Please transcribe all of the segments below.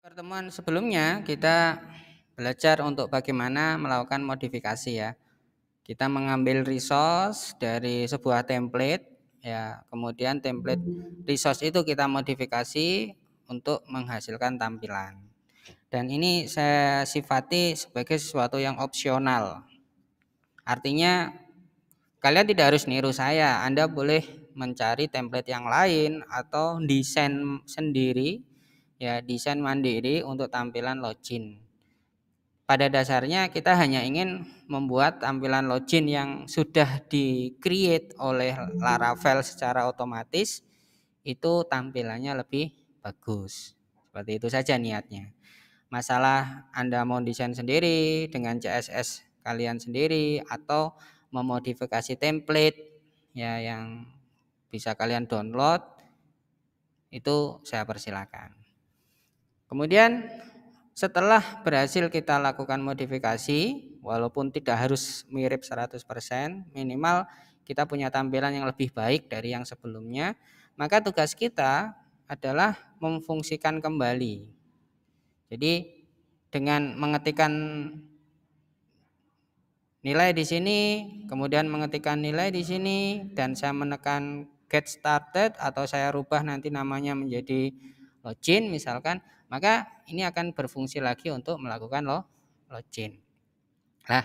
Pertemuan sebelumnya kita belajar untuk bagaimana melakukan modifikasi ya. Kita mengambil resource dari sebuah template ya, kemudian template resource itu kita modifikasi untuk menghasilkan tampilan. Dan ini saya sifati sebagai sesuatu yang opsional. Artinya kalian tidak harus niru saya. Anda boleh mencari template yang lain atau desain sendiri ya, desain mandiri untuk tampilan login. Pada dasarnya kita hanya ingin membuat tampilan login yang sudah di-create oleh Laravel secara otomatis itu tampilannya lebih bagus. Seperti itu saja niatnya. Masalah Anda mau desain sendiri dengan CSS kalian sendiri atau memodifikasi template ya yang bisa kalian download, itu saya persilakan. Kemudian setelah berhasil kita lakukan modifikasi, walaupun tidak harus mirip 100%, minimal kita punya tampilan yang lebih baik dari yang sebelumnya, maka tugas kita adalah memfungsikan kembali. Jadi dengan mengetikkan nilai di sini, kemudian mengetikkan nilai di sini, dan saya menekan get started atau saya rubah nanti namanya menjadi login misalkan, maka ini akan berfungsi lagi untuk melakukan login. Nah,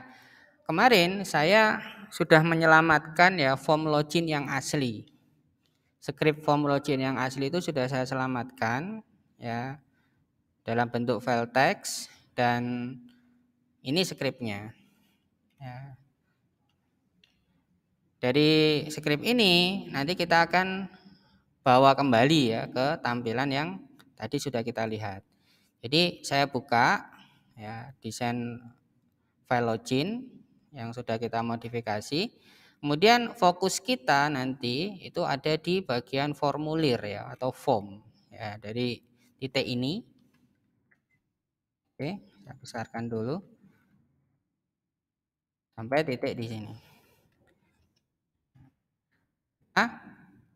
kemarin saya sudah menyelamatkan ya form login yang asli. Script form login yang asli itu sudah saya selamatkan ya dalam bentuk file text, dan ini scriptnya. Ya. Dari script ini nanti kita akan bawa kembali ya ke tampilan yang tadi sudah kita lihat. Jadi saya buka ya desain file login yang sudah kita modifikasi. Kemudian fokus kita nanti itu ada di bagian formulir ya atau form ya, dari titik ini. Oke, saya besarkan dulu sampai titik di sini.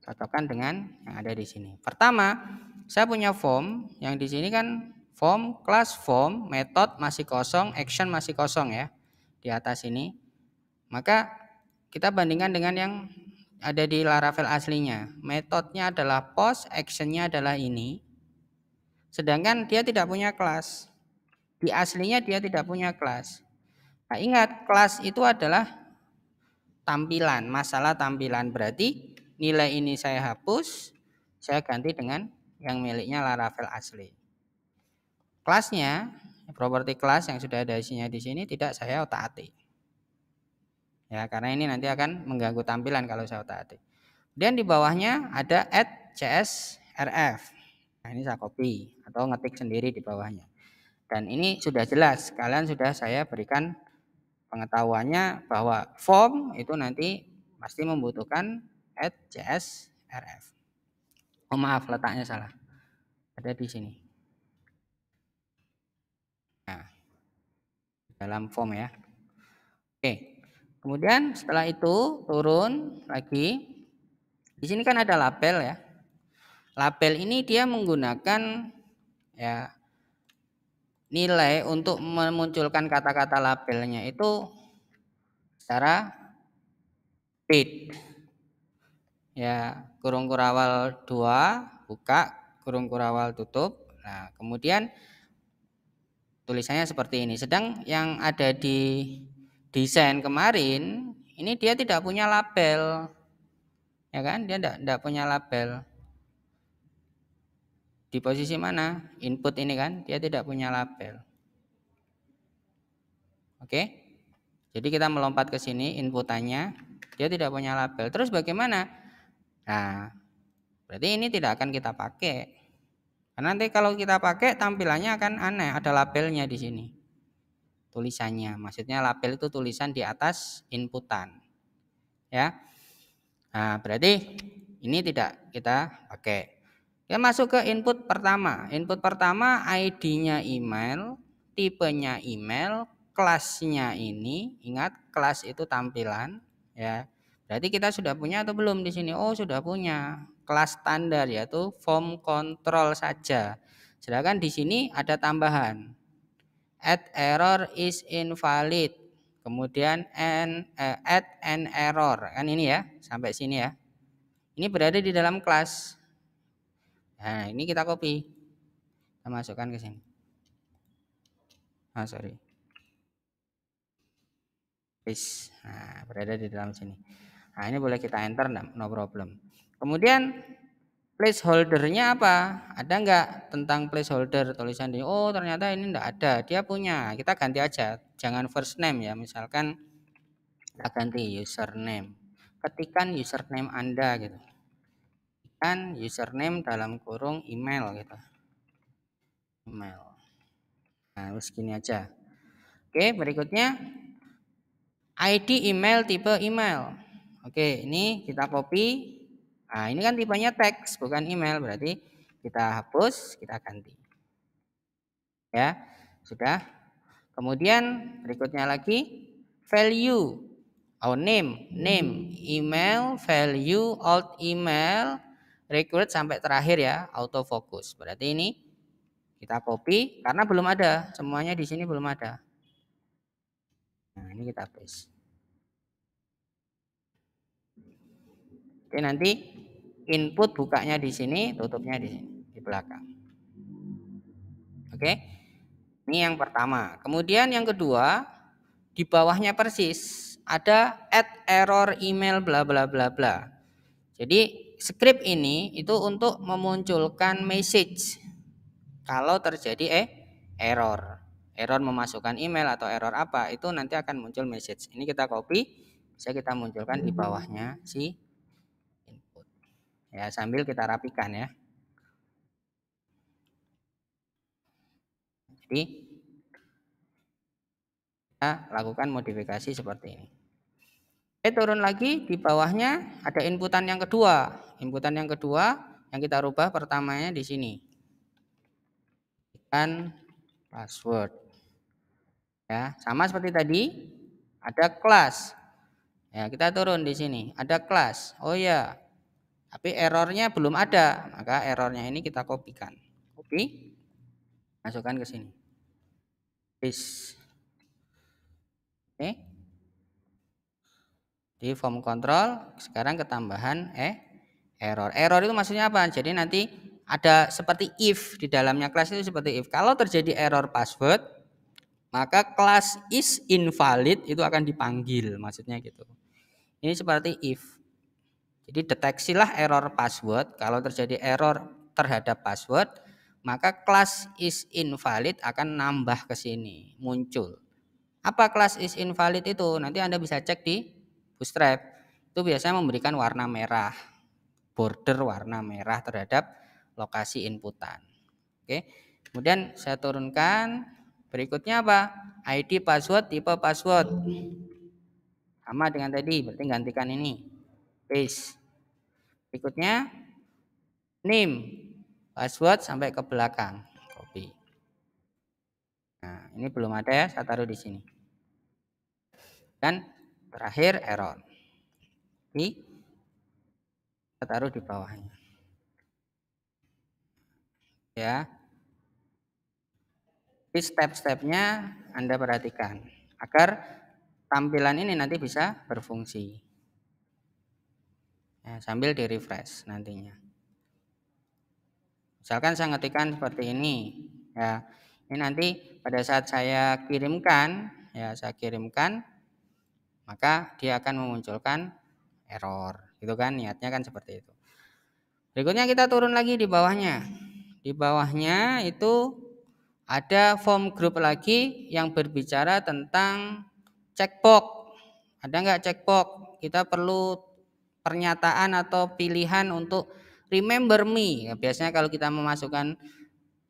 Cocokkan dengan yang ada di sini. Pertama, saya punya form yang di sini kan form, class form, method masih kosong, action masih kosong ya di atas ini. Maka kita bandingkan dengan yang ada di Laravel aslinya. Metodenya adalah post, actionnya adalah ini. Sedangkan dia tidak punya kelas. Di aslinya dia tidak punya kelas. Nah, ingat, kelas itu adalah tampilan, masalah tampilan. Berarti nilai ini saya hapus, saya ganti dengan yang miliknya Laravel asli. Kelasnya, properti kelas yang sudah ada isinya di sini tidak saya otak-atik. Ya, karena ini nanti akan mengganggu tampilan kalau saya otak-atik. Dan di bawahnya ada add CSRF. Nah, ini saya copy atau ngetik sendiri di bawahnya. Dan ini sudah jelas, kalian sudah saya berikan pengetahuannya bahwa form itu nanti pasti membutuhkan add CSRF. Oh maaf, letaknya salah. Ada di sini. Nah, dalam form ya. Oke. Kemudian setelah itu turun lagi. Di sini kan ada label ya. Label ini dia menggunakan ya nilai untuk memunculkan kata-kata labelnya itu secara bit. Ya, kurung kurawal 2 buka, kurung kurawal tutup. Nah, kemudian tulisannya seperti ini. Sedang yang ada di desain kemarin ini dia tidak punya label. Ya kan? Dia tidak punya label. Di posisi mana? Input ini kan, dia tidak punya label. Oke? Jadi kita melompat ke sini, inputannya dia tidak punya label. Terus bagaimana? Nah, berarti ini tidak akan kita pakai. Karena nanti kalau kita pakai tampilannya akan aneh, ada labelnya di sini. Tulisannya, maksudnya label itu tulisan di atas inputan. Ya. Nah, berarti ini tidak kita pakai. Kita masuk ke input pertama. Input pertama ID-nya email, tipenya email, kelasnya ini, ingat kelas itu tampilan ya. Berarti kita sudah punya atau belum di sini? Oh, sudah punya. Kelas standar yaitu form control saja. Sedangkan di sini ada tambahan. Add error is invalid. Kemudian add an error. Kan ini ya, sampai sini ya. Ini berada di dalam kelas. Nah, ini kita copy. Kita masukkan ke sini. Sorry. Paste. Nah, berada di dalam sini. Nah, ini boleh kita enter, no problem. Kemudian placeholdernya apa? Ada nggak tentang placeholder tulisan di? Oh, ternyata ini enggak ada. Dia punya. Kita ganti aja. Jangan first name ya. Misalkan kita ganti username. Ketikkan username Anda gitu. Ketikkan username dalam kurung email gitu. Email. Nah, segini aja. Oke, berikutnya ID email, tipe email. Oke, ini kita copy. Nah, ini kan tipenya teks, bukan email. Berarti kita hapus, kita ganti. Ya, sudah. Kemudian berikutnya lagi value. Oh, name, email, value, old email, recruit sampai terakhir ya, autofocus. Berarti ini kita copy karena belum ada, semuanya di sini belum ada. Nah, ini kita paste. Oke, nanti input bukanya di sini, tutupnya di sini, di belakang. Oke, ini yang pertama. Kemudian yang kedua, di bawahnya persis ada add error email bla bla bla bla. Jadi script ini itu untuk memunculkan message kalau terjadi error memasukkan email atau error apa, itu nanti akan muncul message. Ini kita copy, bisa kita munculkan di bawahnya si input. Ya, sambil kita rapikan ya. Jadi kita lakukan modifikasi seperti ini. Turun lagi di bawahnya ada inputan yang kedua. Inputan yang kedua yang kita rubah pertamanya di sini. Kan password. Ya, sama seperti tadi ada kelas. Ya, kita turun di sini, ada kelas. Oh ya. Tapi errornya belum ada, maka errornya ini kita kopikan. Copy. Masukkan ke sini. Paste. Oke. Di form control sekarang ketambahan error. Error itu maksudnya apa? Jadi nanti ada seperti if di dalamnya kelas itu seperti if. Kalau terjadi error password, maka kelas is invalid itu akan dipanggil, maksudnya gitu. Ini seperti if. Jadi deteksilah error password. Kalau terjadi error terhadap password, maka kelas is invalid akan nambah ke sini, muncul. Apa kelas is invalid itu? Nanti Anda bisa cek di Bootstrap. Itu biasanya memberikan warna merah, border warna merah terhadap lokasi inputan. Oke. Kemudian saya turunkan. Berikutnya apa? ID password, tipe password. Sama dengan tadi, berarti gantikan ini. Paste. Berikutnya name, password sampai ke belakang. Copy. Nah, ini belum ada ya, saya taruh di sini. Dan terakhir error. Ini saya taruh di bawahnya. Ya. Jadi step-stepnya Anda perhatikan agar tampilan ini nanti bisa berfungsi. Ya, sambil di refresh nantinya. Misalkan saya ngetikkan seperti ini, ya, ini nanti pada saat saya kirimkan, maka dia akan memunculkan error, gitu kan? Niatnya kan seperti itu. Berikutnya kita turun lagi di bawahnya. Di bawahnya itu ada form group lagi yang berbicara tentang checkbox. Ada nggak checkbox? Kita perlu pernyataan atau pilihan untuk remember me. Ya, biasanya kalau kita memasukkan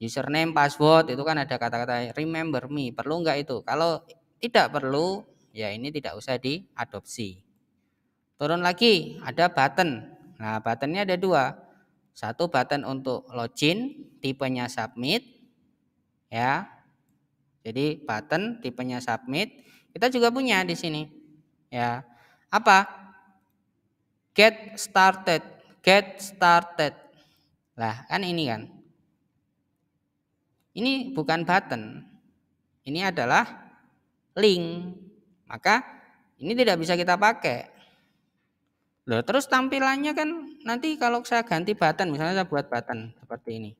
username, password itu kan ada kata-kata remember me. Perlu nggak itu? Kalau tidak perlu, ya ini tidak usah diadopsi. Turun lagi ada button. Nah, buttonnya ada dua. Satu button untuk login, tipenya submit, ya. Jadi button tipenya submit. Kita juga punya di sini, ya. Apa? Get started. Lah, kan ini kan. Ini bukan button, ini adalah link. Maka ini tidak bisa kita pakai. Loh, terus tampilannya kan nanti kalau saya ganti button, misalnya saya buat button seperti ini.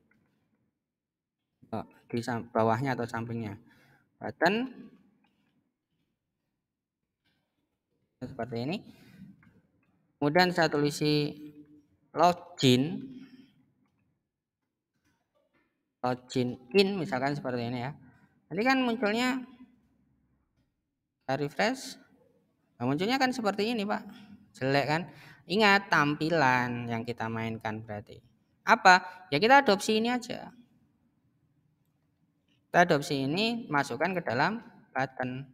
Di bawahnya atau sampingnya. Button seperti ini. Kemudian saya tulisi login in misalkan seperti ini ya. Nanti kan munculnya, saya refresh. Nah, munculnya kan seperti ini, Pak. Jelek kan? Ingat tampilan yang kita mainkan berarti. Apa? Ya kita adopsi ini aja. Kita adopsi ini, masukkan ke dalam button.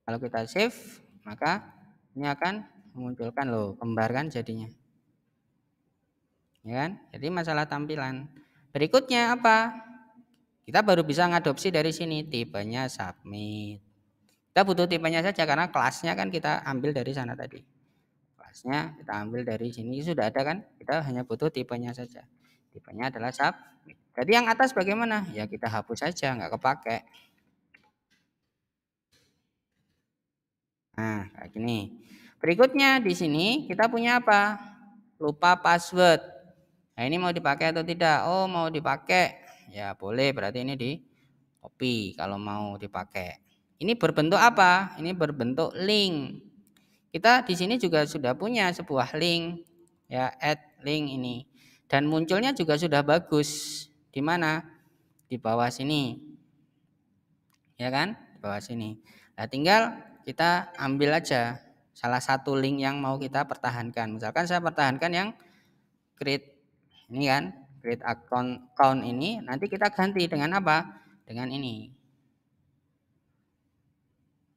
Kalau kita save, maka ini akan memunculkan loh, kembar kan jadinya. Ya kan? Jadi masalah tampilan. Berikutnya apa? Kita baru bisa ngadopsi dari sini, tipenya submit. Kita butuh tipenya saja karena kelasnya kan kita ambil dari sana tadi. Kelasnya kita ambil dari sini, sudah ada kan? Kita hanya butuh tipenya saja. Tipenya adalah submit. Jadi yang atas bagaimana? Ya kita hapus saja, nggak kepake. Nah, kayak gini. Berikutnya di sini kita punya apa? Lupa password. Nah, ini mau dipakai atau tidak? Oh, mau dipakai. Ya, boleh, berarti ini di copy kalau mau dipakai. Ini berbentuk apa? Ini berbentuk link. Kita di sini juga sudah punya sebuah link, ya, add link ini. Dan munculnya juga sudah bagus. Di mana? Di bawah sini. Ya kan? Di bawah sini. Nah, tinggal kita ambil aja salah satu link yang mau kita pertahankan. Misalkan saya pertahankan yang create ini kan, create account ini, nanti kita ganti dengan apa? Dengan ini.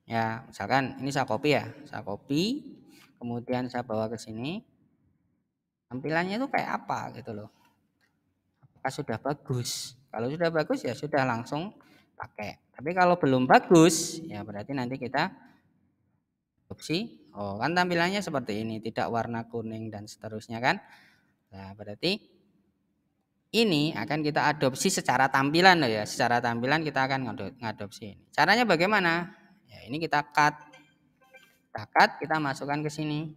Ya, misalkan ini saya copy ya. Saya copy, kemudian saya bawa ke sini. Tampilannya itu kayak apa gitu loh. Apakah sudah bagus? Kalau sudah bagus ya sudah langsung pakai. Tapi kalau belum bagus, ya berarti nanti kita opsi. Oh, kan tampilannya seperti ini, tidak warna kuning dan seterusnya kan. Nah, berarti ini akan kita adopsi secara tampilan loh ya. Secara tampilan kita akan ngadopsi ini. Caranya bagaimana? Ya, ini kita cut. Kita masukkan ke sini.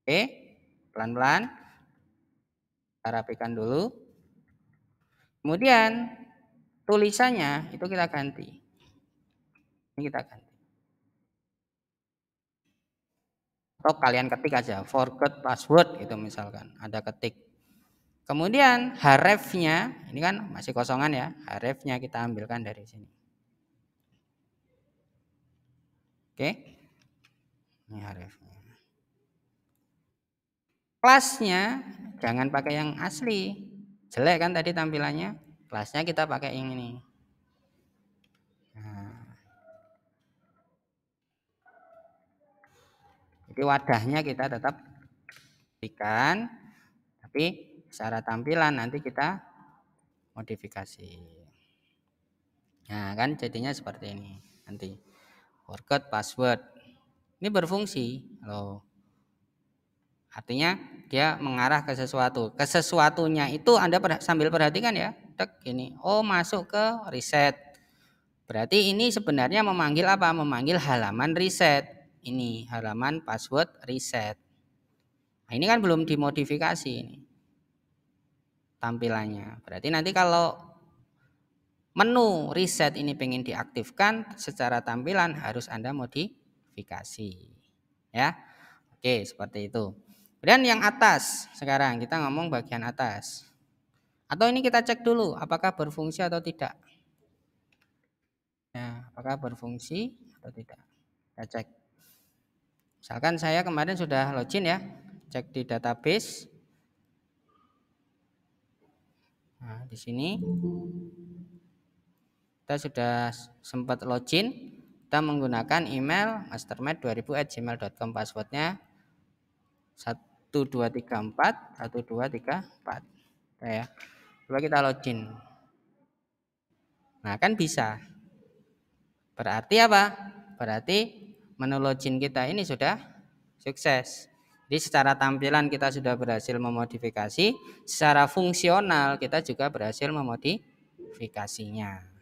Oke, pelan-pelan. Kita rapikan dulu. Kemudian tulisannya itu kita ganti. Ini kita ganti. Atau kalian ketik aja, forgot password gitu misalkan. Ada ketik. Kemudian href-nya, ini kan masih kosongan ya. Href-nya kita ambilkan dari sini. Oke. Ini href-nya. Kelasnya jangan pakai yang asli. Jelek kan tadi tampilannya. Kelasnya kita pakai yang ini. Nah. Jadi wadahnya kita tetap berikan, tapi secara tampilan nanti kita modifikasi. Nah, kan jadinya seperti ini nanti. Forgot password. Ini berfungsi loh. Artinya dia mengarah ke sesuatu. Ke sesuatunya itu Anda sambil perhatikan ya. Tek ini. Oh, masuk ke reset. Berarti ini sebenarnya memanggil apa? Memanggil halaman reset. Ini halaman password reset. Nah, ini kan belum dimodifikasi ini tampilannya. Berarti nanti kalau menu reset ini pengen diaktifkan, secara tampilan harus Anda modifikasi. Ya. Oke, seperti itu. Kemudian yang atas, sekarang kita ngomong bagian atas. Atau ini kita cek dulu apakah berfungsi atau tidak. Ya, apakah berfungsi atau tidak. Kita cek. Misalkan saya kemarin sudah login ya, cek di database. Nah, di sini kita sudah sempat login. Kita menggunakan email mastermed2000@gmail.com, passwordnya 1234 1234 ya. Coba kita login. Nah, kan bisa. Berarti apa? Berarti menu login kita ini sudah sukses. Jadi Jadi secara tampilan kita sudah berhasil memodifikasi, secara fungsional kita juga berhasil memodifikasinya.